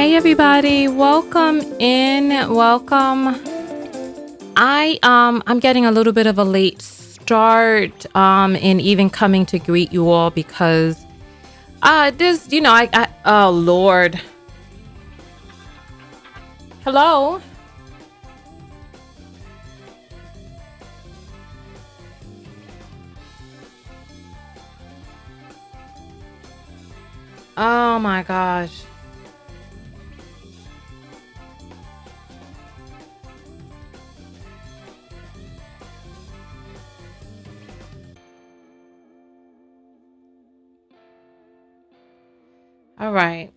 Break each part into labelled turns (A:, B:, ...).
A: Hi everybody, welcome in. Welcome. I'm getting a little bit of a late start in even coming to greet you all because this, I oh Lord. Hello. Oh my gosh. All right.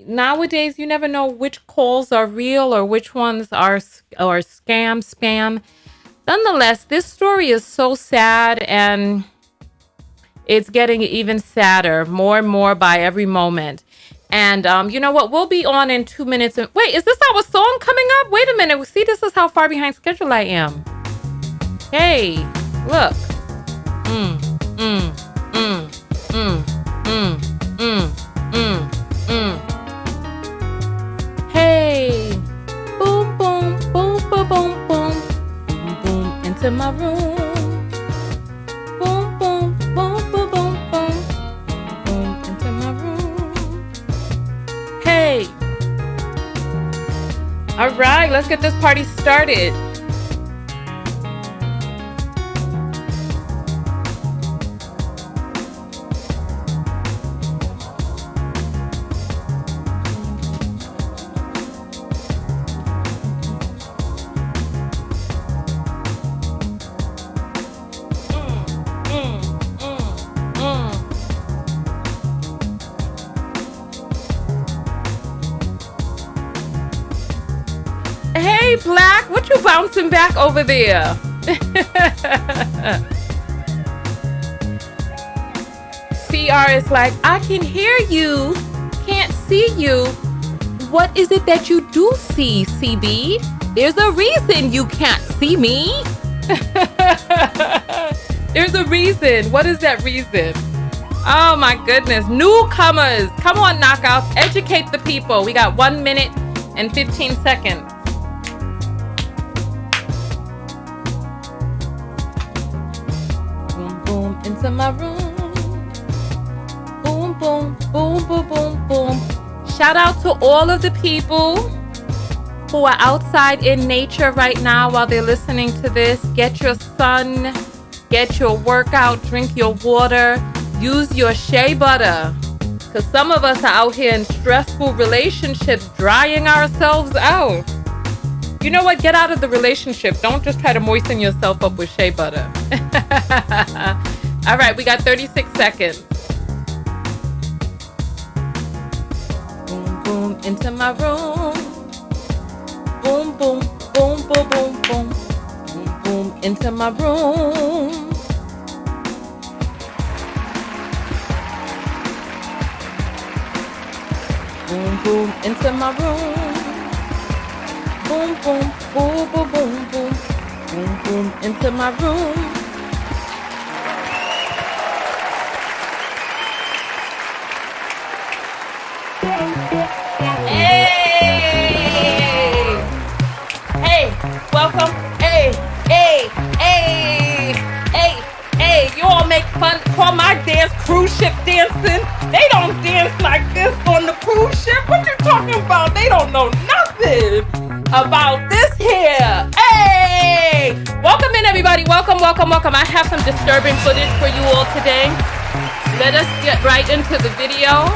A: Nowadays, you never know which calls are real or which ones are spam. Nonetheless, this story is so sad and it's getting even sadder more and more by every moment. And you know what? We'll be on in 2 minutes. Wait, is this our song coming up? Wait a minute. See, this is how far behind schedule I am. Hey, look. Mm, mm, mm, mm, mm, mm, mm, mm. Hey, boom, boom, boom, boom, boom, boom, boom, boom, into my room. Boom, boom, boom, boom, boom, boom, boom, into my room. Hey. All right, let's get this party started. Hey, Black, what you bouncing back over there? CR is like, I can hear you, can't see you. What is it that you do see, CB? There's a reason you can't see me. There's a reason. What is that reason? Oh my goodness. Newcomers, come on, Knockouts, educate the people. We got 1 minute and 15 seconds. Boom, boom, into my room. Boom, boom, boom, boom, boom, boom. Shout out to all of the people who are outside in nature right now while they're listening to this. Get your sun, get your workout, drink your water, use your shea butter. Because some of us are out here in stressful relationships, drying ourselves out. You know what? Get out of the relationship. Don't just try to moisten yourself up with shea butter. All right, we got 36 seconds. Boom, boom, into my room. Boom, boom, boom, boom, boom, boom. Boom, boom, into my room. Boom, boom, into my room. Boom, boom, boom, boom, boom, boom. Boom, boom, into my room. Hey! Hey, welcome. Hey, hey, hey, hey, hey. You all make fun, call my dance cruise ship dancing. They don't dance like this on the cruise ship. What you talking about? They don't know nothing about this here. Hey! Welcome in, everybody. Welcome, welcome, welcome. I have some disturbing footage for you all today. Let us get right into the video.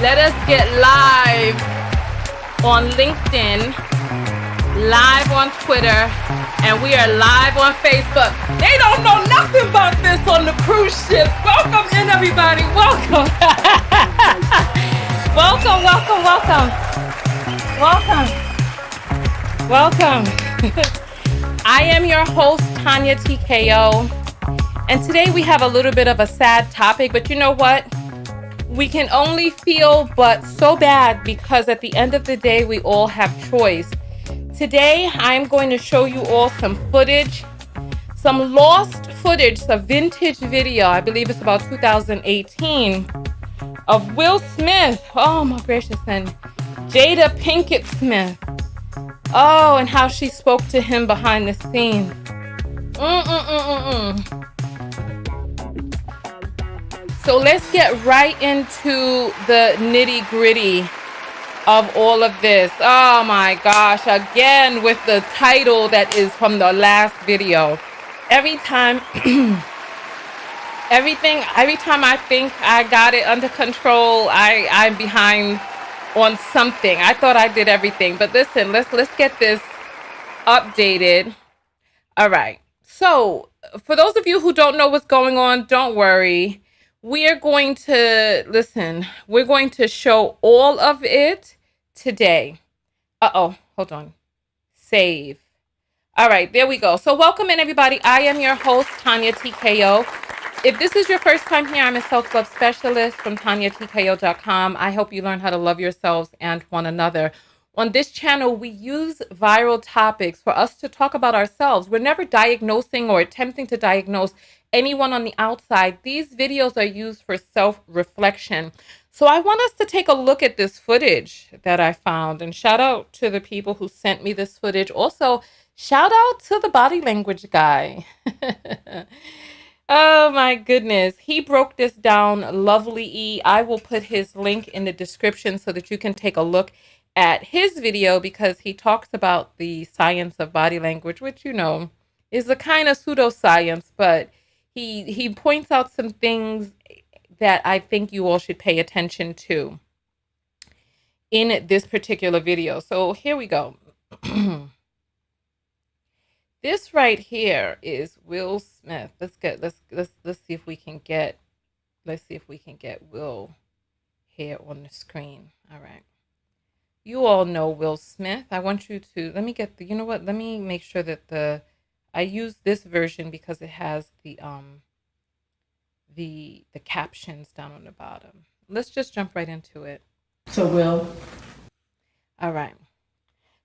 A: Let us get live on LinkedIn, live on Twitter, and we are live on Facebook. They don't know nothing about this on the cruise ship. Welcome in, everybody. Welcome. Welcome, welcome, welcome. Welcome. Welcome. I am your host, Tanya TKO. And today we have a little bit of a sad topic, but you know what? We can only feel but so bad because at the end of the day, we all have choice. Today, I'm going to show you all some footage, some lost footage, some vintage video. I believe it's about 2018 of Will Smith. Oh my gracious, and Jada Pinkett Smith. Oh, and how she spoke to him behind the scenes. So let's get right into the nitty gritty of all of this. Oh my gosh, again with the title that is from the last video. Every time I think I got it under control, I'm behind on something. I thought I did everything, but listen, let's get this updated. All right. So, for those of you who don't know what's going on, don't worry. We're going to show all of it today. Hold on. Save. All right, there we go. So welcome in, everybody. I am your host, Tanya TKO. If this is your first time here, I'm a self-love specialist from TanyaTKO.com. I help you learn how to love yourselves and one another. On this channel, we use viral topics for us to talk about ourselves. We're never diagnosing or attempting to diagnose anyone on the outside. These videos are used for self-reflection. So I want us to take a look at this footage that I found, and shout out to the people who sent me this footage. Also, shout out to the body language guy. Oh my goodness. He broke this down lovely. I will put his link in the description so that you can take a look at his video, because he talks about the science of body language, which, you know, is a kind of pseudoscience, but he points out some things that I think you all should pay attention to in this particular video. So here we go. This right here is Will Smith. Let's see if we can get Will here on the screen. All right. You all know Will Smith. I want you to, let me get the, you know what? Let me make sure that I use this version because it has the captions down on the bottom. Let's just jump right into it.
B: So Will.
A: All right.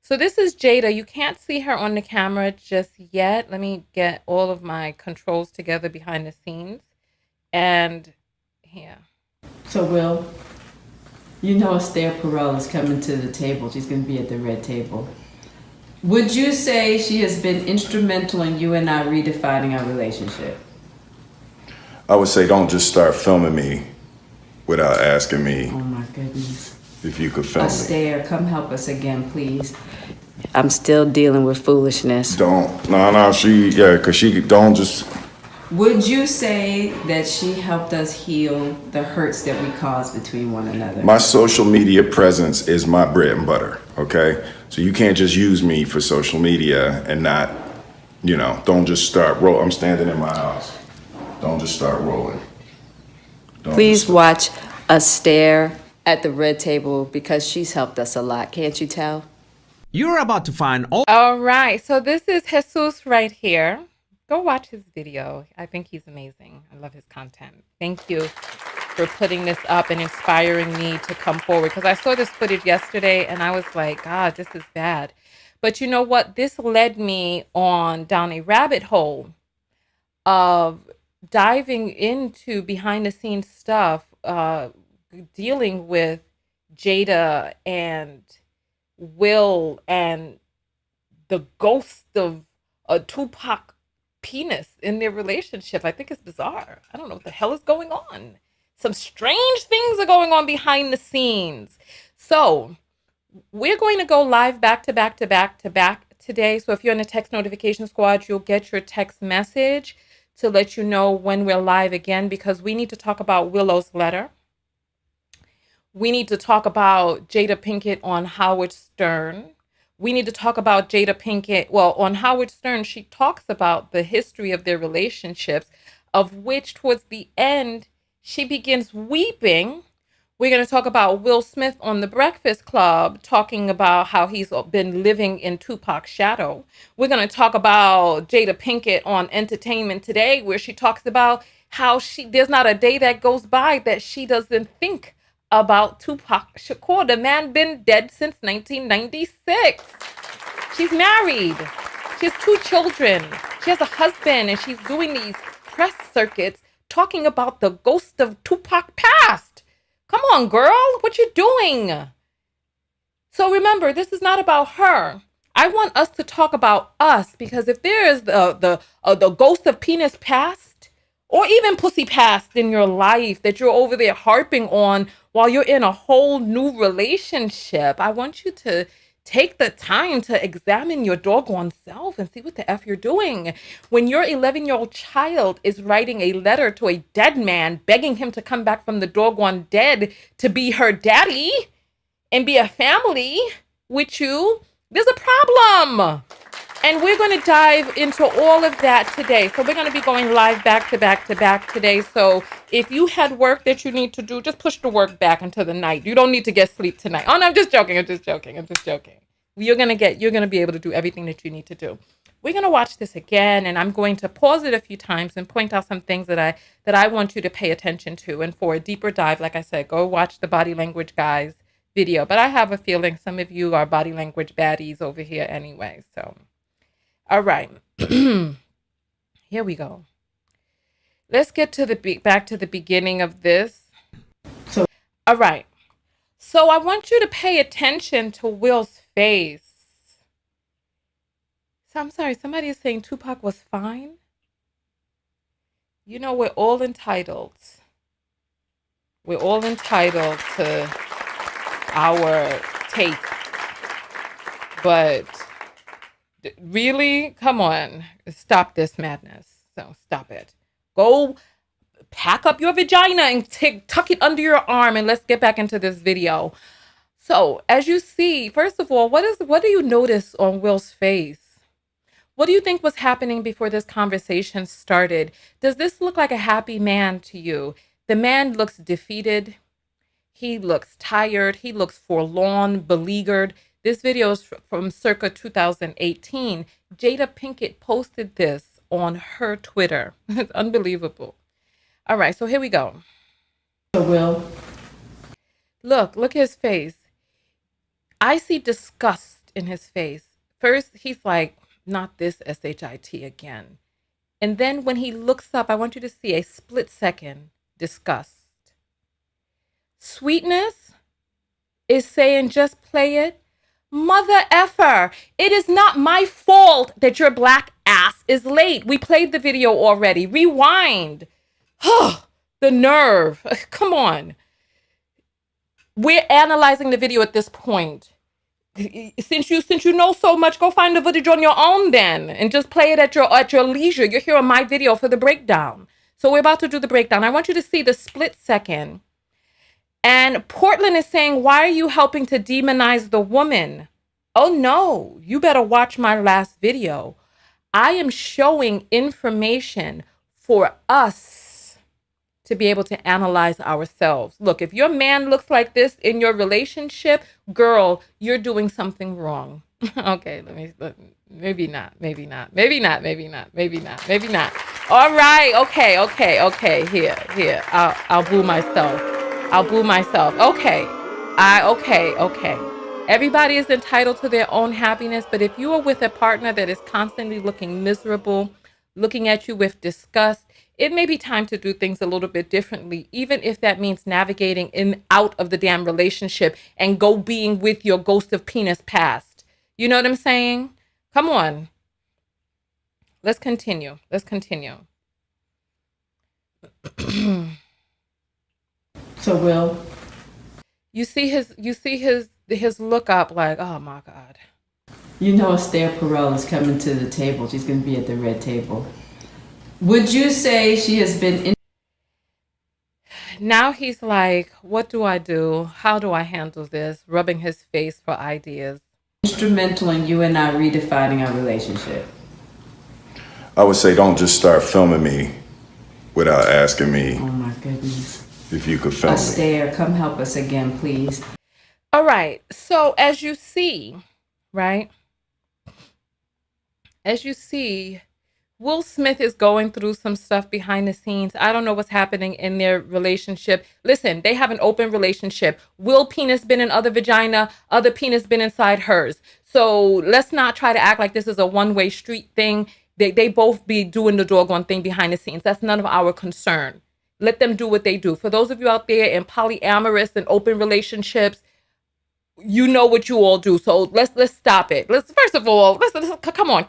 A: So this is Jada. You can't see her on the camera just yet. Let me get all of my controls together behind the scenes. And here.
B: So Will, you know Esther Perel is coming to the table. She's going to be at the red table. Would you say she has been instrumental in you and I redefining our relationship?
C: I would say don't just start filming me without asking me.
B: Oh my goodness.
C: If you could film me.
B: Esther, come help us again, please. I'm still dealing with foolishness.
C: Because she don't just.
B: Would you say that she helped us heal the hurts that we caused between one another?
C: My social media presence is my bread and butter, okay? So you can't just use me for social media and not, don't just start roll. I'm standing in my house. Don't just start rolling.
B: Please watch Esther at the red table because she's helped us a lot. Can't you tell?
D: You're about to find
A: all right. So this is Jesus right here. Go watch his video. I think he's amazing. I love his content. Thank you for putting this up and inspiring me to come forward, because I saw this footage yesterday and I was like, God, this is bad. But you know what? This led me down a rabbit hole of diving into behind the scenes stuff, dealing with Jada and Will and the ghost of a Tupac penis in their relationship. I think it's bizarre. I don't know what the hell is going on. Some strange things are going on behind the scenes. So we're going to go live back to back today. So if you're in the text notification squad, you'll get your text message to let you know when we're live again, because we need to talk about Willow's letter. We need to talk about Jada Pinkett on Howard Stern. We need to talk about Jada Pinkett. Well, on Howard Stern, she talks about the history of their relationships, of which towards the end, she begins weeping. We're going to talk about Will Smith on The Breakfast Club, talking about how he's been living in Tupac's shadow. We're going to talk about Jada Pinkett on Entertainment Today, where she talks about how there's not a day that goes by that she doesn't think about Tupac Shakur. The man been dead since 1996. She's married. She has 2 children. She has a husband, and she's doing these press circuits talking about the ghost of Tupac past. Come on, girl, what you doing? So remember, this is not about her. I want us to talk about us, because if there is the ghost of penis past or even pussy past in your life that you're over there harping on while you're in a whole new relationship, I want you to take the time to examine your doggone self and see what the F you're doing. When your 11-year-old child is writing a letter to a dead man, begging him to come back from the doggone dead to be her daddy and be a family with you, there's a problem. And we're going to dive into all of that today. So we're going to be going live back to back to back today. So if you had work that you need to do, just push the work back into the night. You don't need to get sleep tonight. Oh, no, I'm just joking. I'm just joking. You're going to be able to do everything that you need to do. We're going to watch this again, and I'm going to pause it a few times and point out some things that I want you to pay attention to. And for a deeper dive, like I said, go watch the Body Language Guys video. But I have a feeling some of you are body language baddies over here anyway. So, all right. Here we go. Let's get to back to the beginning of this. All right. So I want you to pay attention to Will's face. So I'm sorry, somebody is saying Tupac was fine. You know, we're all entitled. We're all entitled to our taste. But really, come on, stop this madness. So stop it. Go pack up your vagina and tuck it under your arm, and let's get back into this video. So as you see, first of all, what do you notice on Will's face? What do you think was happening before this conversation started? Does this look like a happy man to you? The man looks defeated. He looks tired. He looks forlorn, beleaguered. This video is from circa 2018. Jada Pinkett posted this on her Twitter. It's unbelievable. All right, so here we go.
B: Will.
A: Look his face. I see disgust in his face. First, he's like, not this SHIT again. And then when he looks up, I want you to see a split second disgust. Sweetness is saying, just play it. Mother effer, it is not my fault that your black ass is late. We played the video already. Rewind. The nerve. Come on. We're analyzing the video at this point. Since you know so much, go find the footage on your own then and just play it at your leisure. You're here on my video for the breakdown. So we're about to do the breakdown. I want you to see the split second. And Portland is saying, why are you helping to demonize the woman? Oh no, you better watch my last video. I am showing information for us to be able to analyze ourselves. Look, if your man looks like this in your relationship, girl, you're doing something wrong. Okay, maybe not. All right, okay, here, I'll boo myself. Okay. Everybody is entitled to their own happiness, but if you are with a partner that is constantly looking miserable, looking at you with disgust, it may be time to do things a little bit differently, even if that means navigating out of the damn relationship and go being with your ghost of penis past. You know what I'm saying? Come on. Let's continue.
B: So Will,
A: you see his look up like, oh my God.
B: you know Esther Perel is coming to the table. She's going to be at the red table. Would you say she has been
A: Now he's like, what do I do? How do I handle this? Rubbing his face for ideas.
B: instrumental in you and I redefining our relationship?
C: I would say don't just start filming me without asking me
B: Oh my goodness.
C: if you could film me.
B: Esther, come help us again, please.
A: All right. So as you see, right? As you see, Will Smith is going through some stuff behind the scenes. I don't know what's happening in their relationship. Listen, they have an open relationship. Will penis been in other vagina, other penis been inside hers. So let's not try to act like this is a one-way street thing. They both be doing the doggone thing behind the scenes. That's none of our concern. Let them do what they do. For those of you out there in polyamorous and open relationships, you know what you all do. So let's stop it. Let's first of all, let's come on.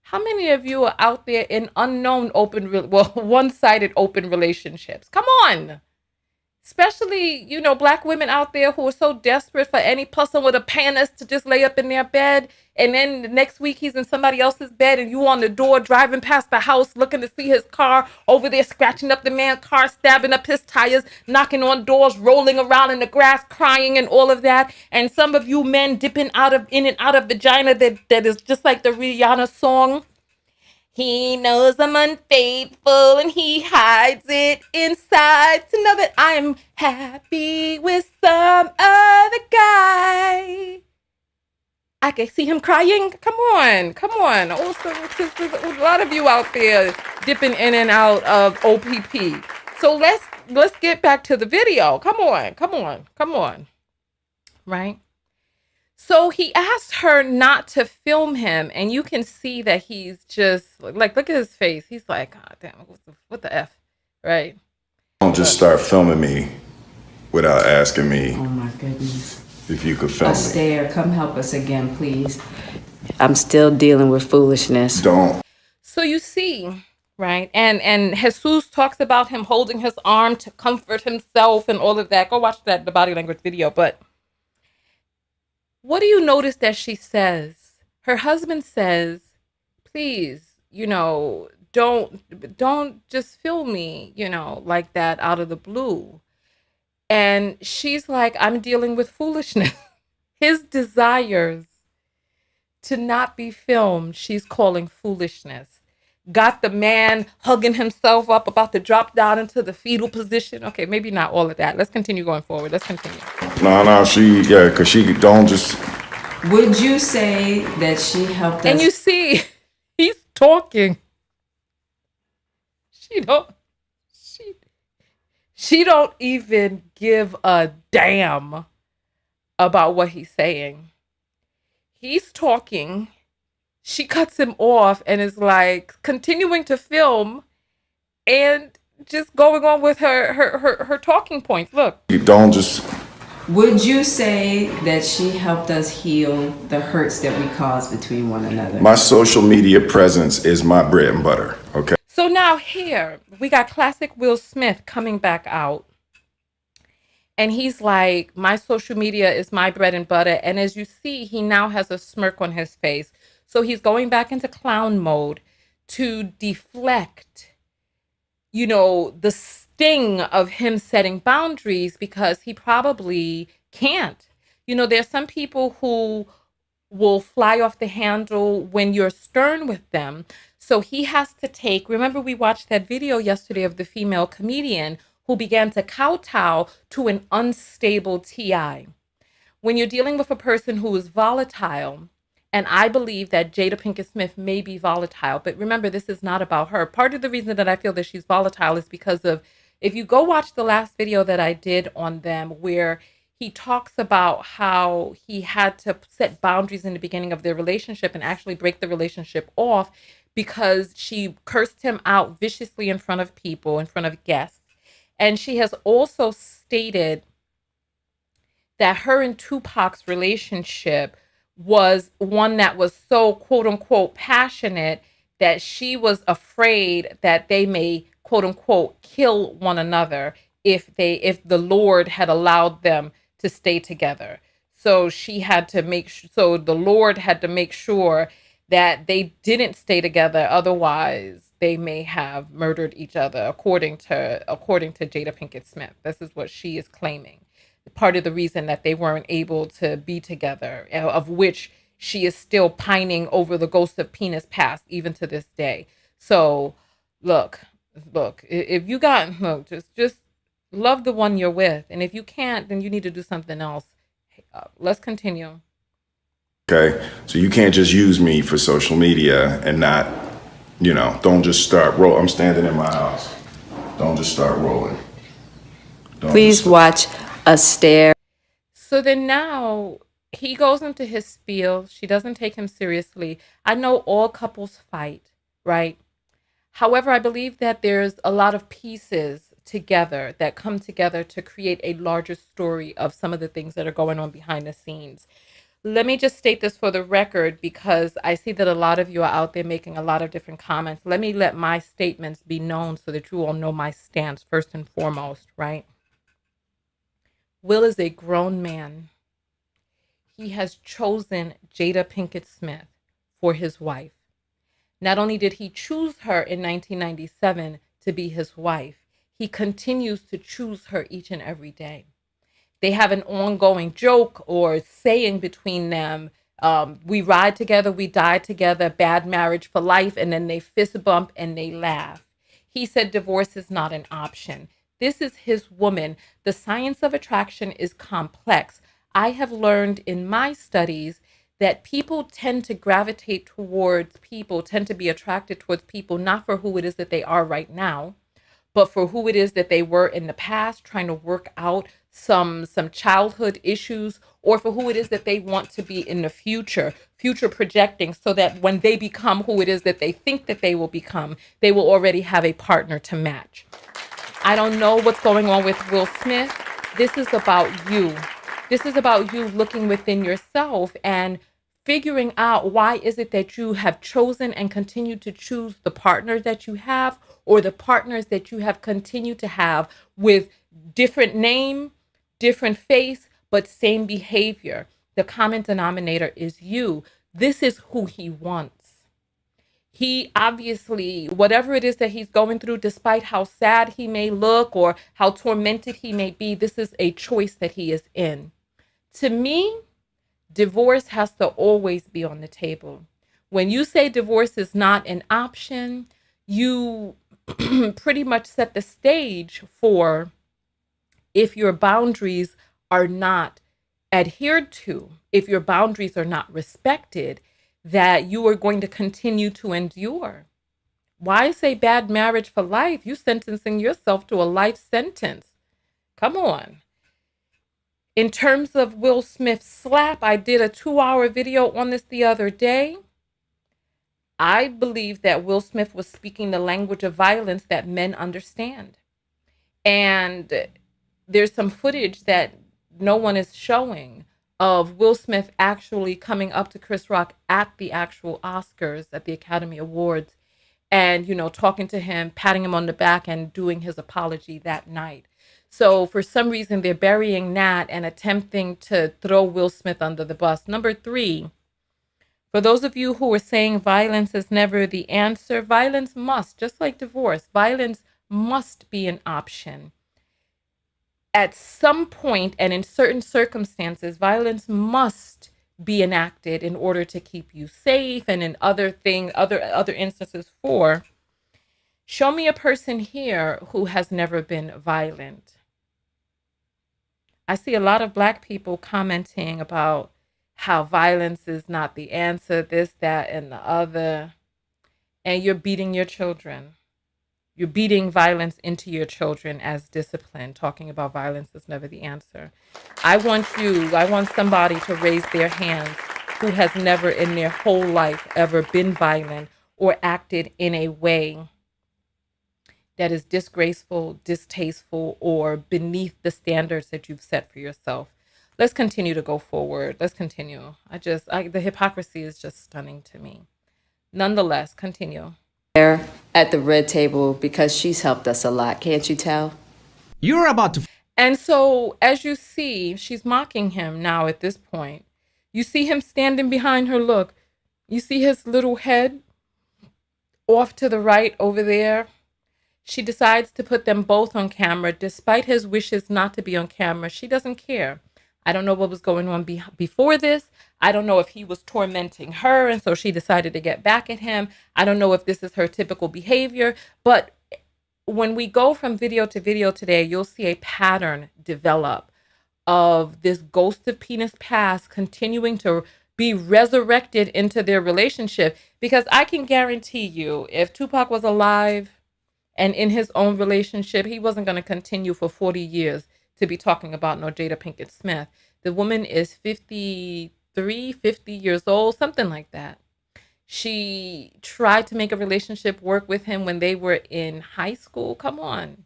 A: How many of you are out there in unknown one-sided open relationships? Come on. Especially, Black women out there who are so desperate for any person with a penis to just lay up in their bed. And then the next week he's in somebody else's bed and you on the door driving past the house looking to see his car, over there scratching up the man's car, stabbing up his tires, knocking on doors, rolling around in the grass, crying and all of that. And some of you men dipping in and out of vagina that is just like the Rihanna song. He knows I'm unfaithful and he hides it inside to know that I'm happy with some other guy. I can see him crying. Come on. Also, there's a lot of you out there dipping in and out of OPP. So let's get back to the video. Come on. Right? So he asked her not to film him, and you can see that he's just like, look at his face. He's like, God damn, what the F, right?
C: Don't just start filming me without asking me.
B: Oh my goodness.
C: If you could film me.
B: Astaire, come help us again, please. I'm still dealing with foolishness.
C: Don't.
A: So you see, right? And Jesus talks about him holding his arm to comfort himself and all of that. Go watch the body language video, but what do you notice that she says? Her husband says, please, don't just film me, like that out of the blue. And she's like, I'm dealing with foolishness. His desires to not be filmed, she's calling foolishness. Got the man hugging himself up, about to drop down into the fetal position. Okay, maybe not all of that. Let's continue going forward. Let's continue.
C: No, because she don't just.
B: Would you say that she helped us?
A: And you see, he's talking. She don't even give a damn about what he's saying. He's talking. She cuts him off and is like continuing to film and just going on with her talking points. Look.
C: You don't just.
B: Would you say that she helped us heal the hurts that we caused between one another?
C: My social media presence is my bread and butter, okay?
A: So now here, we got classic Will Smith coming back out. And he's like, my social media is my bread and butter. And as you see, he now has a smirk on his face. So he's going back into clown mode to deflect, the sting of him setting boundaries, because he probably can't. There's some people who will fly off the handle when you're stern with them. So he has to remember we watched that video yesterday of the female comedian who began to kowtow to an unstable TI. When you're dealing with a person who is volatile, and I believe that Jada Pinkett Smith may be volatile, but remember, this is not about her. Part of the reason that I feel that she's volatile is because of, if you go watch the last video that I did on them, where he talks about how he had to set boundaries in the beginning of their relationship and actually break the relationship off because she cursed him out viciously in front of people, in front of guests. And she has also stated that her and Tupac's relationship was one that was so quote unquote passionate that she was afraid that they may quote unquote kill one another if the Lord had allowed them to stay together. So the Lord had to make sure that they didn't stay together, otherwise they may have murdered each other, according to Jada Pinkett Smith. This is what she is claiming. Part of the reason that they weren't able to be together, of which she is still pining over the ghost of penis past even to this day. So look, if you just love the one you're with. And if you can't, then you need to do something else. Let's continue.
C: Okay, so you can't just use me for social media and not, don't just start roll. I'm standing in my house. Don't just start rolling.
B: Please watch Astaire.
A: So then now he goes into his spiel. She doesn't take him seriously. I know all couples fight, right? However, I believe that there's a lot of pieces together that come together to create a larger story of some of the things that are going on behind the scenes. Let me just state this for the record because I see that a lot of you are out there making a lot of different comments. Let me let my statements be known so that you all know my stance first and foremost, right? Will is a grown man. He has chosen Jada Pinkett Smith for his wife. Not only did he choose her in 1997 to be his wife, he continues to choose her each and every day. They have an ongoing joke or saying between them, we ride together, we die together, bad marriage for life, and then they fist bump and they laugh. He said divorce is not an option. This is his woman. The science of attraction is complex. I have learned in my studies that people tend to gravitate towards people, tend to be attracted towards people, not for who it is that they are right now, but for who it is that they were in the past, trying to work out some childhood issues, or for who it is that they want to be in the future projecting, so that when they become who it is that they think that they will become, they will already have a partner to match. I don't know what's going on with Will Smith. This is about you. This is about you looking within yourself and figuring out why is it that you have chosen and continue to choose the partner that you have, or the partners that you have continued to have with different name, different face, but same behavior. The common denominator is you. This is who he wants. He obviously, whatever it is that he's going through, despite how sad he may look or how tormented he may be, this is a choice that he is in. To me, divorce has to always be on the table. When you say divorce is not an option, you pretty much set the stage for, if your boundaries are not adhered to, if your boundaries are not respected, that you are going to continue to endure. Why say bad marriage for life? You sentencing yourself to a life sentence. Come on. In terms of Will Smith's slap, I did a 2-hour video on this the other day. I believe that Will Smith was speaking the language of violence that men understand. And there's some footage that no one is showing of Will Smith actually coming up to Chris Rock at the actual Oscars, at the Academy Awards, and, talking to him, patting him on the back and doing his apology that night. So for some reason, they're burying that and attempting to throw Will Smith under the bus. Number 3, for those of you who are saying violence is never the answer, violence must, just like divorce, violence must be an option. At some point and in certain circumstances, violence must be enacted in order to keep you safe, and in other instances for. Show me a person here who has never been violent. I see a lot of Black people commenting about how violence is not the answer, this, that, and the other. And you're beating your children. You're beating violence into your children as discipline. Talking about violence is never the answer. I want somebody to raise their hands who has never in their whole life ever been violent or acted in a way that is disgraceful, distasteful, or beneath the standards that you've set for yourself. Let's continue to go forward. Let's continue. The hypocrisy is just stunning to me. Nonetheless, continue.
B: There at the red table because she's helped us a lot. Can't you tell?
D: You're about to
A: And so, as you see, she's mocking him now at this point. You see him standing behind her. Look, you see his little head off to the right over there. She decides to put them both on camera, despite his wishes not to be on camera. She doesn't care. I don't know what was going on before this. I don't know if he was tormenting her, and so she decided to get back at him. I don't know if this is her typical behavior. But when we go from video to video today, you'll see a pattern develop of this ghost of penis past continuing to be resurrected into their relationship. Because I can guarantee you, if Tupac was alive and in his own relationship, he wasn't going to continue for 40 years to be talking about no Jada Pinkett Smith. The woman is 53, 50 years old, something like that. She tried to make a relationship work with him when they were in high school. Come on.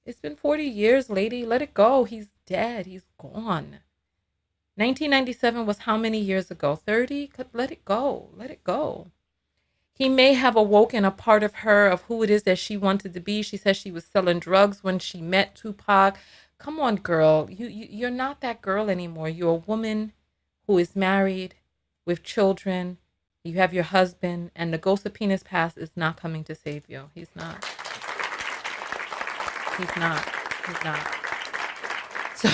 A: It's been 40 years, lady. Let it go. He's dead. He's gone. 1997 was how many years ago? 30? Let it go. Let it go. He may have awoken a part of her of who it is that she wanted to be. She says she was selling drugs when she met Tupac. Come on, girl. You're not that girl anymore. You're a woman who is married with children. You have your husband, and the ghost of penis past is not coming to save you. He's not. He's not. He's not. So,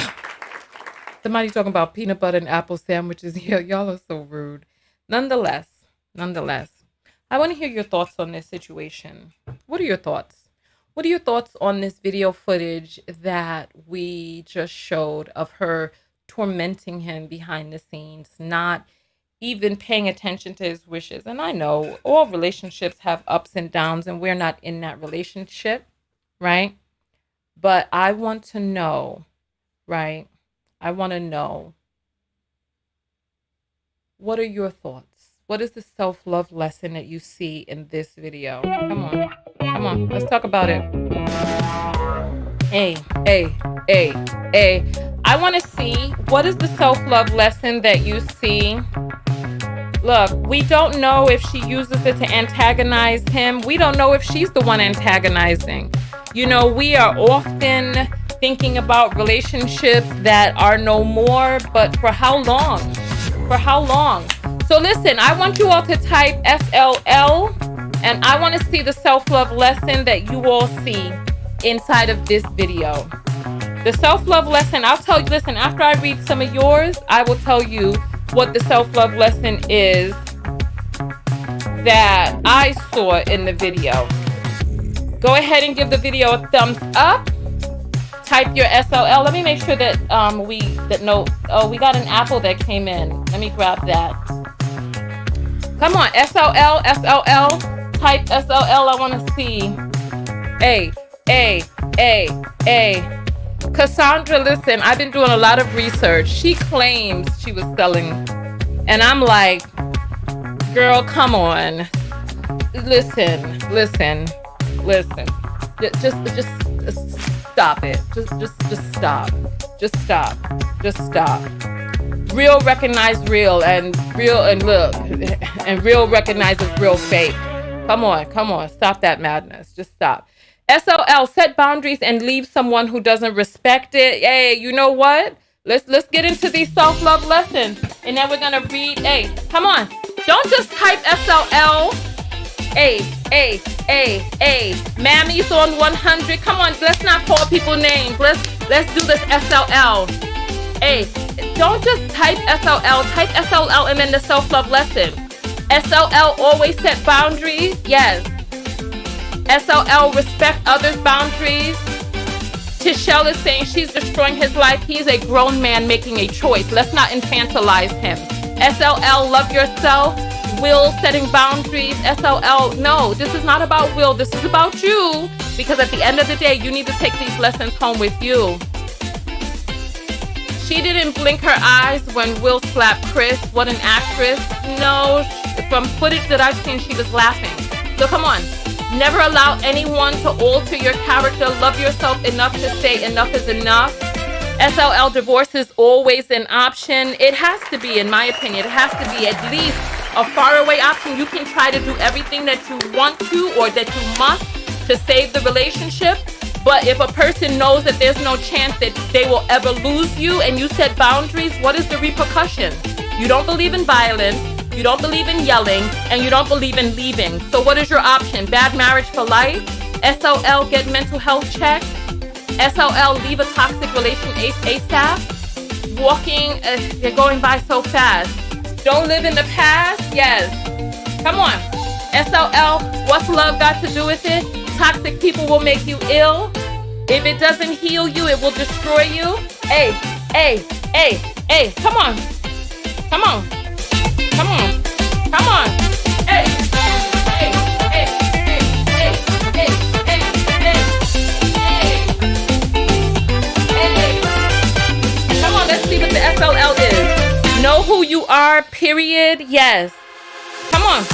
A: somebody talking about peanut butter and apple sandwiches here. Y'all are so rude. Nonetheless, I want to hear your thoughts on this situation. What are your thoughts? What are your thoughts on this video footage that we just showed of her tormenting him behind the scenes, not even paying attention to his wishes? And I know all relationships have ups and downs, and we're not in that relationship, right? But I want to know, right? I want to know, what are your thoughts? What is the self-love lesson that you see in this video? Come on, let's talk about it. Hey. I want to see, what is the self-love lesson that you see? Look, we don't know if she uses it to antagonize him. We don't know if she's the one antagonizing. You know, we are often thinking about relationships that are no more, but for how long? For how long? So listen, I want you all to type SLL, and I want to see the self-love lesson that you all see inside of this video. The self-love lesson, I'll tell you, listen, after I read some of yours, I will tell you what the self-love lesson is that I saw in the video. Go ahead and give the video a thumbs up. Type your SLL. Let me make sure that we got an apple that came in. Let me grab that. Come on, SLL. Type SLL. I want to see. A. Cassandra, listen, I've been doing a lot of research. She claims she was selling, and I'm like, girl, come on. Listen. Just stop it. Just stop. Real recognize real, and real recognizes real fake. Come on. Stop that madness. Just stop. SLL, set boundaries and leave someone who doesn't respect it. Hey, you know what? Let's get into these self-love lessons, and then we're gonna read. Hey, come on. Don't just type SLL. A. Mammy's on 100. Come on, let's not call people names. Let's do this SLL. Hey, don't just type SLL. Type SLL and then the self-love lesson. SLL, always set boundaries. Yes. SLL, respect others' boundaries. Tichelle is saying she's destroying his life. He's a grown man making a choice. Let's not infantilize him. SLL, love yourself. Will, setting boundaries. SLL, no, this is not about Will. This is about you. Because at the end of the day, you need to take these lessons home with you. She didn't blink her eyes when Will slapped Chris. What an actress. No, from footage that I've seen, she was laughing. So come on. Never allow anyone to alter your character. Love yourself enough to say enough is enough. SLL, divorce is always an option. It has to be, in my opinion. It has to be at least a faraway option. You can try to do everything that you want to or that you must to save the relationship. But if a person knows that there's no chance that they will ever lose you and you set boundaries, what is the repercussion? You don't believe in violence. You don't believe in yelling, and you don't believe in leaving. So what is your option? Bad marriage for life? SLL, get mental health check. SLL, leave a toxic relationship ASAP. Walking, they're going by so fast. Don't live in the past? Yes. Come on. SLL, what's love got to do with it? Toxic people will make you ill. If it doesn't heal you, it will destroy you. Hey. Come on. Hey. Come on, let's see what the SLL are, period. Yes. Come on.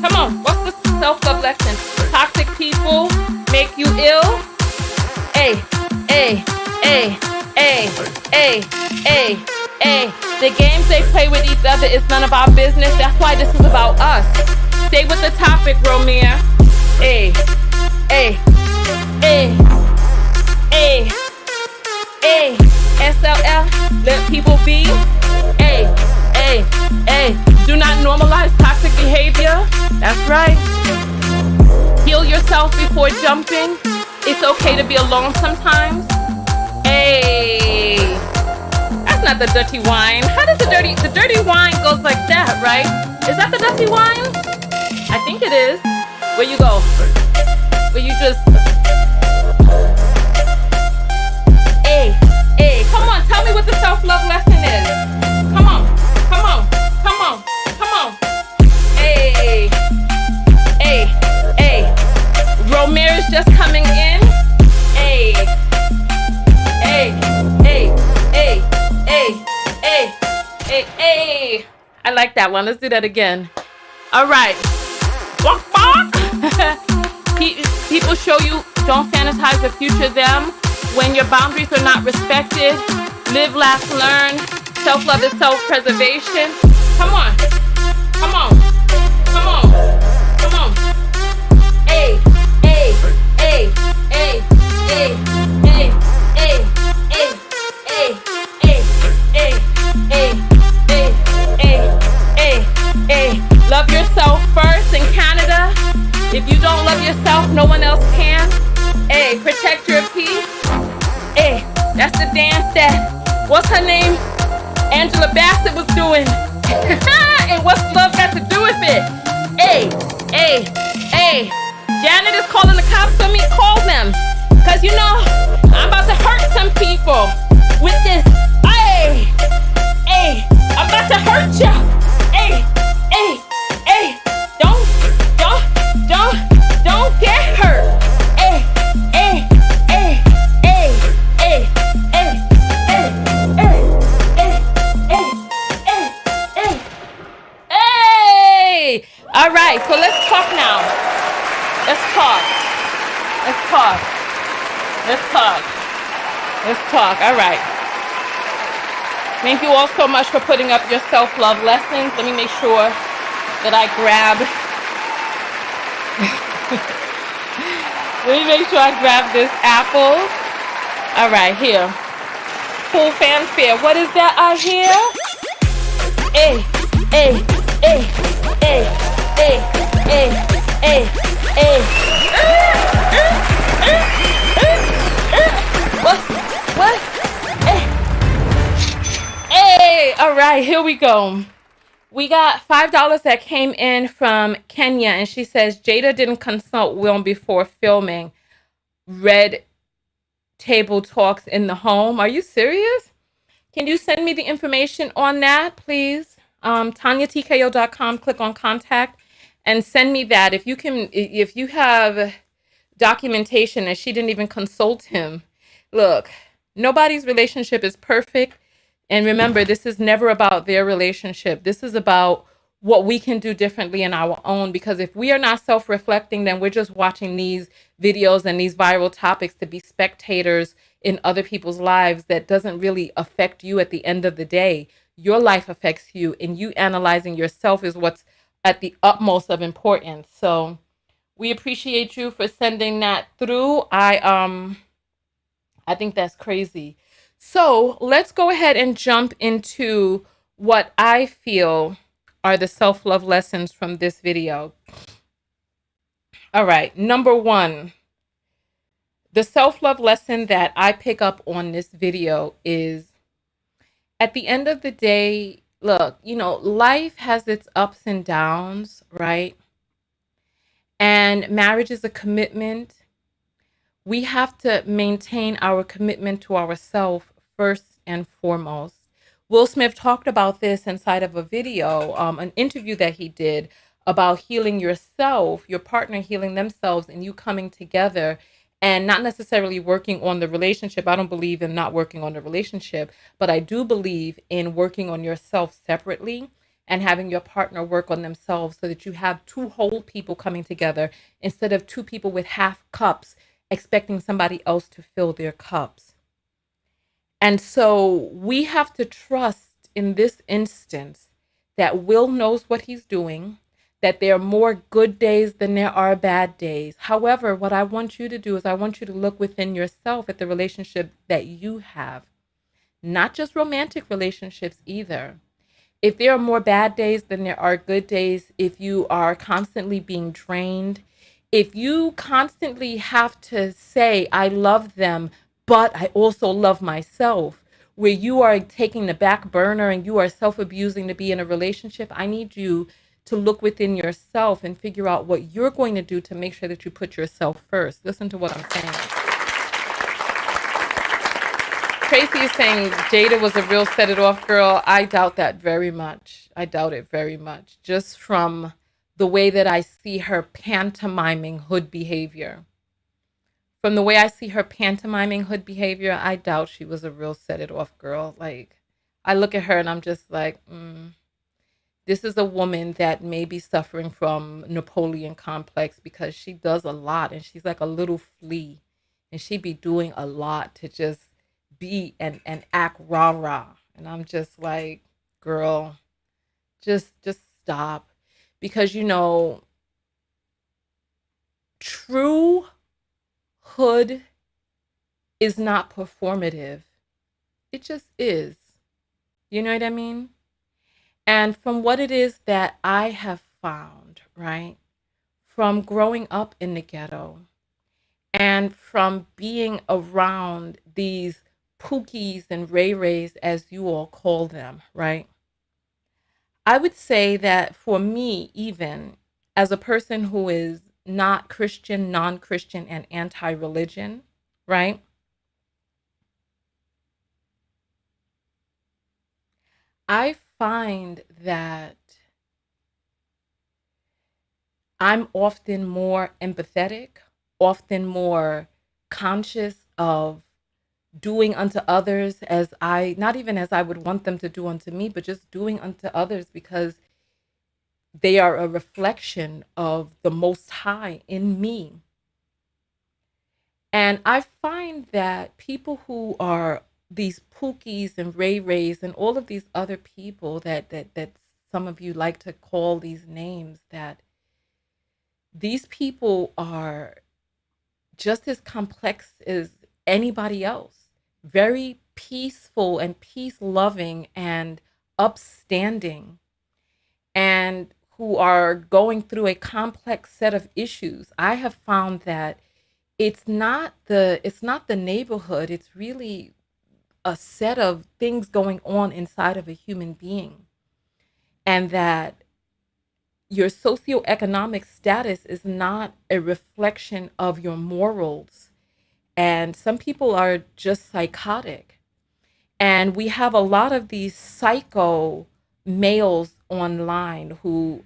A: Come on. What's the self-love lesson? Toxic people make you ill. Hey, hey, hey, hey, hey, hey, hey. The games they play with each other is none of our business. That's why this is about us. Stay with the topic, Romeo. Hey, hey, hey, hey, hey. SLL, let people be. Hey, hey, hey. Do not normalize toxic behavior. That's right. Heal yourself before jumping. It's okay to be alone sometimes. Hey, that's not the dirty wine. How does the dirty wine goes like that, right? Is that the dirty wine? I think it is. Where you go? Where you just, hey, hey, come on, tell me what the self-love lesson is. Come on, come on, come on, come on. Hey, hey, hey. Romero's just coming in. Hey, hey, hey, hey, hey, hey, hey, hey. I like that one. Let's do that again. All right. Walk, walk. People show you, don't fantasize the future them. When your boundaries are not respected, live, laugh, learn. Self-love is self-preservation. Come on. Come on. Come on. Come on. Hey, hey, hey, hey, hey, hey, hey, hey, hey, hey, hey, hey, hey, hey, hey, hey. Love yourself first in Canada. If you don't love yourself, no one else can. Hey, protect your peace. Hey, that's the dance that, what's her name? Angela Bassett was doing. And what's love got to do with it? Hey, hey, hey. Janet is calling the cops on me. Call them. Because you know, I'm about to hurt some people with this. Hey, hey, I'm about to hurt you. Hey, hey, hey. Don't get hurt. Hey, hey, hey, hey, hey, hey, hey, hey, hey, hey, hey, hey. All right, so let's talk now. Let's talk. Let's talk. Let's talk. Let's talk. All right. Thank you all so much for putting up your self-love lessons. Let me make sure that I grab. Let me make sure I grab this apple. All right, here. Cool fanfare. What is that I hear? Hey, hey, hey, hey, hey, hey, hey, hey. What? Hey, all right, here we go. We got $5 that came in from Kenya, and she says, Jada didn't consult Will before filming Red Table Talks in the Home. Are you serious? Can you send me the information on that, please? TanyaTKO.com, click on contact and send me that. If you have documentation that she didn't even consult him. Look, nobody's relationship is perfect. And remember, this is never about their relationship. This is about what we can do differently in our own. Because if we are not self-reflecting, then we're just watching these videos and these viral topics to be spectators in other people's lives that doesn't really affect you at the end of the day. Your life affects you, and you analyzing yourself is what's at the utmost of importance. So we appreciate you for sending that through. I think that's crazy. So let's go ahead and jump into what I feel are the self-love lessons from this video. All right, number one, the self-love lesson that I pick up on this video is, at the end of the day, look, life has its ups and downs, right? And marriage is a commitment. We have to maintain our commitment to ourselves first and foremost. Will Smith talked about this inside of a video, an interview that he did about healing yourself, your partner healing themselves, and you coming together and not necessarily working on the relationship. I don't believe in not working on the relationship, but I do believe in working on yourself separately and having your partner work on themselves so that you have two whole people coming together instead of two people with half cups expecting somebody else to fill their cups. And so we have to trust in this instance that Will knows what he's doing, that there are more good days than there are bad days. However, what I want you to do is I want you to look within yourself at the relationship that you have, not just romantic relationships either. If there are more bad days than there are good days, if you are constantly being drained, if you constantly have to say, I love them, but I also love myself, where you are taking the back burner and you are self abusing to be in a relationship, I need you to look within yourself and figure out what you're going to do to make sure that you put yourself first. Listen to what I'm saying. Tracy is saying Jada was a real set it off girl. I doubt that very much. I doubt it very much. Just from the way that I see her pantomiming hood behavior. From the way I see her pantomiming hood behavior, I doubt she was a real set it off girl. Like, I look at her and I'm just like, this is a woman that may be suffering from Napoleon complex because she does a lot and she's like a little flea and she be doing a lot to just be and act rah-rah. And I'm just like, girl, just stop. Because true hood is not performative. It just is. You know what I mean? And from what it is that I have found, right? From growing up in the ghetto and from being around these Pookies and Ray Rays, as you all call them, right? I would say that for me, even as a person who is not Christian, non Christian, and anti religion, right? I find that I'm often more empathetic, often more conscious of doing unto others as I, not even as I would want them to do unto me, but just doing unto others because they are a reflection of the Most High in me. And I find that people who are these Pookies and Ray Rays and all of these other people that some of you like to call these names, that these people are just as complex as anybody else, very peaceful and peace loving and upstanding, and who are going through a complex set of issues. I have found that it's not the neighborhood, it's really a set of things going on inside of a human being, and that your socioeconomic status is not a reflection of your morals. And some people are just psychotic. And we have a lot of these psycho males online who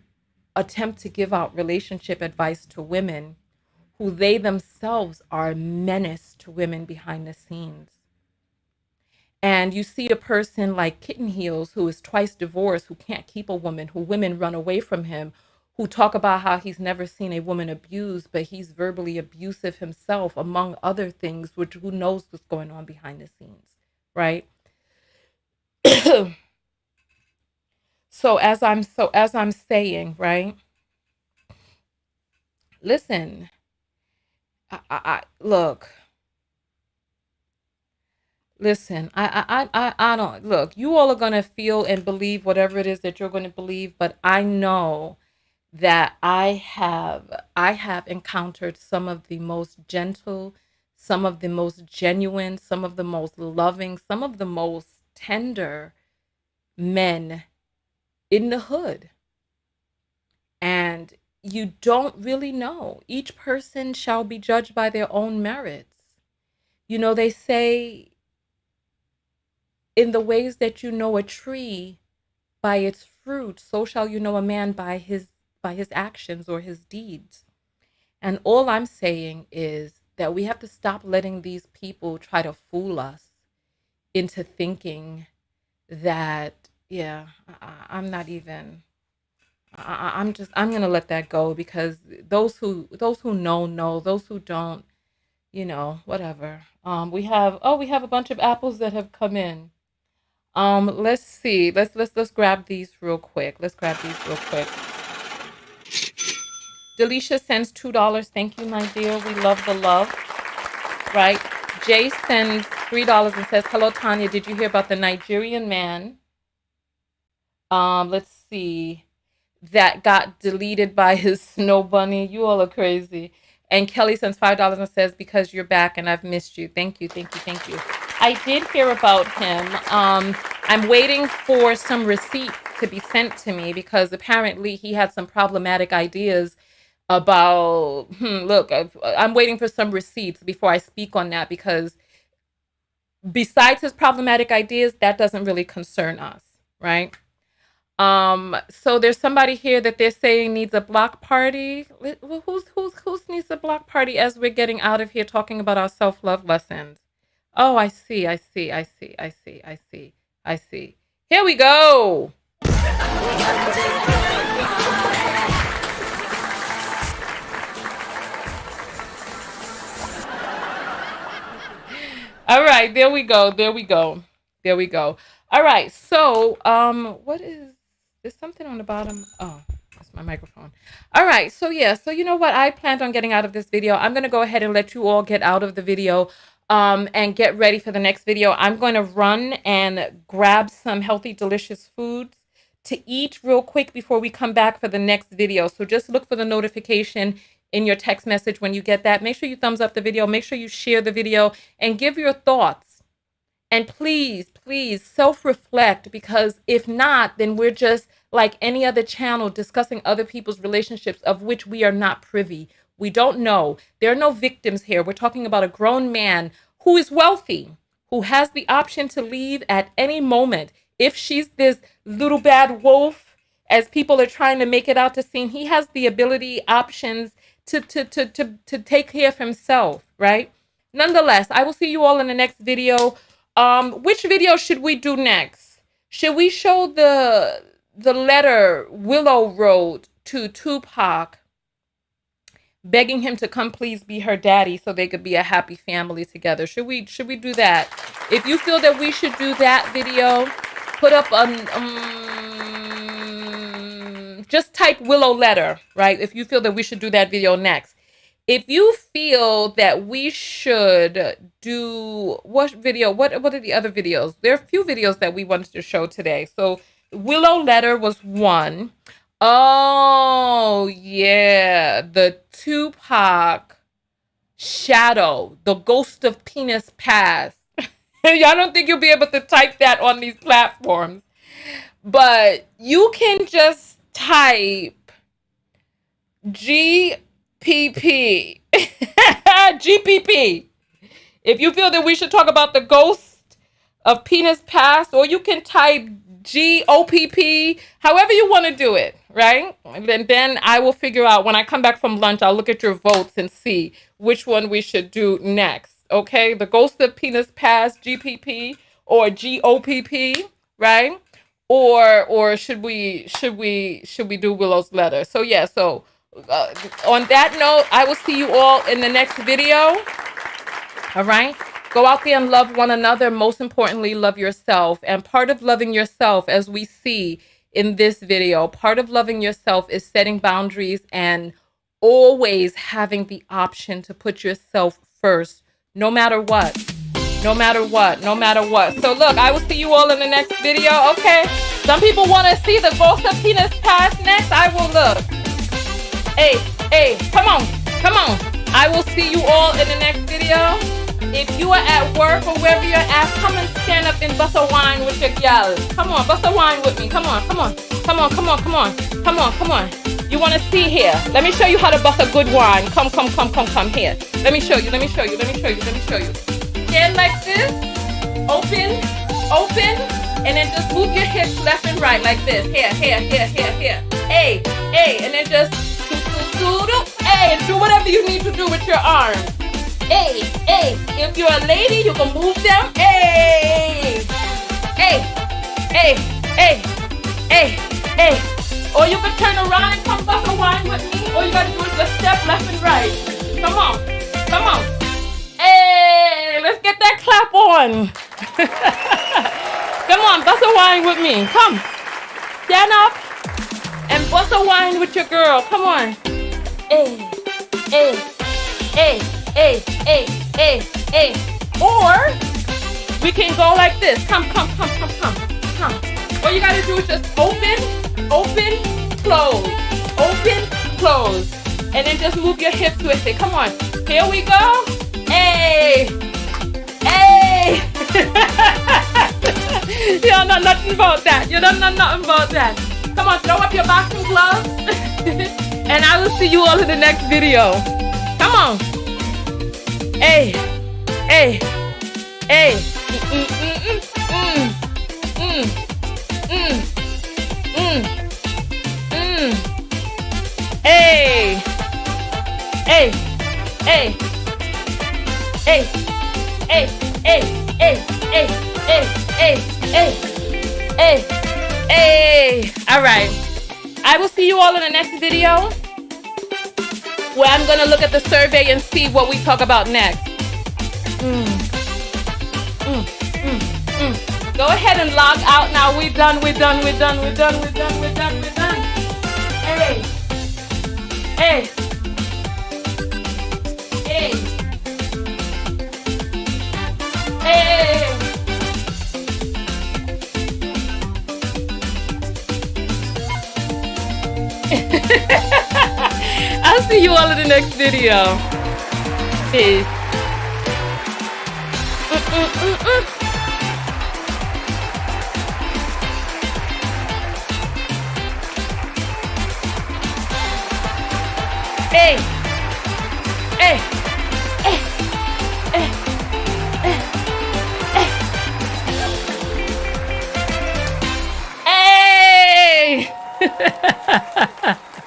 A: attempt to give out relationship advice to women who they themselves are a menace to women behind the scenes. And you see a person like Kitten Heels, who is twice divorced, who can't keep a woman, who women run away from him, who talk about how he's never seen a woman abused, but he's verbally abusive himself, among other things, which who knows what's going on behind the scenes, right? So as I'm saying, right? Listen, I look. Listen, I don't look. You all are gonna feel and believe whatever it is that you're gonna believe, but I know that I have encountered some of the most gentle, some of the most genuine, some of the most loving, some of the most tender men in the hood. And you don't really know. Each person shall be judged by their own merits. They say in the ways that you know a tree by its fruit, so shall you know a man by his actions or his deeds. And all I'm saying is that we have to stop letting these people try to fool us into thinking that, yeah, I'm not even, I'm going to let that go, because those who know, those who don't, whatever. We have a bunch of apples that have come in. Let's see. Let's grab these real quick. Delisha sends $2. Thank you, my dear. We love the love. Right? Jay sends $3 and says, "Hello, Tanya. Did you hear about the Nigerian man? Let's see. That got deleted by his snow bunny. You all are crazy." And Kelly sends $5 and says, "Because you're back and I've missed you." Thank you. I did hear about him. I'm waiting for some receipts to be sent to me, because apparently he had some problematic ideas about, look, I'm waiting for some receipts before I speak on that, because besides his problematic ideas, that doesn't really concern us, right? So there's somebody here that they're saying needs a block party. Who's needs a block party as we're getting out of here talking about our self-love lessons? Oh, I see. Here we go. All right, there we go. All right, so what is, there's something on the bottom. Oh, that's my microphone. All right, so yeah, so you know what? I planned on getting out of this video. I'm gonna go ahead and let you all get out of the video and get ready for the next video. I'm going to run and grab some healthy, delicious foods to eat real quick before we come back for the next video. So just look for the notification in your text message when you get that. Make sure you thumbs up the video. Make sure you share the video and give your thoughts. And please, self-reflect, because if not, then we're just like any other channel discussing other people's relationships of which we are not privy. We don't know. There are no victims here. We're talking about a grown man who is wealthy, who has the option to leave at any moment. If she's this little bad wolf, as people are trying to make it out to seem, he has the ability, options to take care of himself, right? Nonetheless, I will see you all in the next video. Which video should we do next? Should we show the letter Willow wrote to Tupac, begging him to come please be her daddy so they could be a happy family together? Should we do that? If you feel that we should do that video, put up just type Willow letter, right? If you feel that we should do that video next. If you feel that we should do what video, what are the other videos? There are a few videos that we wanted to show today. So Willow letter was one. Oh yeah, the Tupac shadow, the ghost of penis past. I don't think you'll be able to type that on these platforms, but you can just type GPP. GPP. If you feel that we should talk about the ghost of penis past, or you can type GOPP, however you want to do it, right? And then I will figure out, when I come back from lunch, I'll look at your votes and see which one we should do next. Okay, the ghost of penis past, GPP, or GOPP, right? Or should we do Willow's letter? So yeah, so on that note, I will see you all in the next video. All right, go out there and love one another. Most importantly, love yourself. And part of loving yourself, as we see in this video, part of loving yourself is setting boundaries and always having the option to put yourself first, no matter what. So look, I will see you all in the next video. Okay, some people want to see the ghost of penis past next. I will look. Hey, come on. I will see you all in the next video. If you are at work or wherever you're at, come and stand up and bust a wine with your gal. Come on, bust a wine with me. Come on. You want to see here? Let me show you how to bust a good wine. Come here. Let me show you. Hand like this, open, and then just move your hips left and right like this. Here. Hey, and then just do, and do whatever you need to do with your arms. Hey, hey. If you're a lady, you can move them. Hey, hey, hey, hey, hey, hey. Or you can turn around and come back and wine with me. All you gotta do is just step left and right. Come on, come on. Hey, let's get that clap on. Come on, bust a wine with me. Come, stand up and bust a wine with your girl. Come on. Hey, hey, hey, hey, hey, hey, hey. Or we can go like this. Come, come, come, come, come, come. All you gotta do is just open, close, open, close, and then just move your hips with it. Come on. Here we go. Hey, hey. You don't know nothing about that. You don't know nothing about that. Come on, throw up your boxing gloves. And I will see you all in the next video. Come on. Hey, hey, hey. Hey, hey, hey, hey, hey, hey, hey, hey, hey, hey, hey, hey, hey. All right. I will see you all in the next video where I'm going to look at the survey and see what we talk about next. Go ahead and log out now. We're done. Hey, hey, hey, hey. I'll see you all in the next video. Peace. Hey, hey, hey.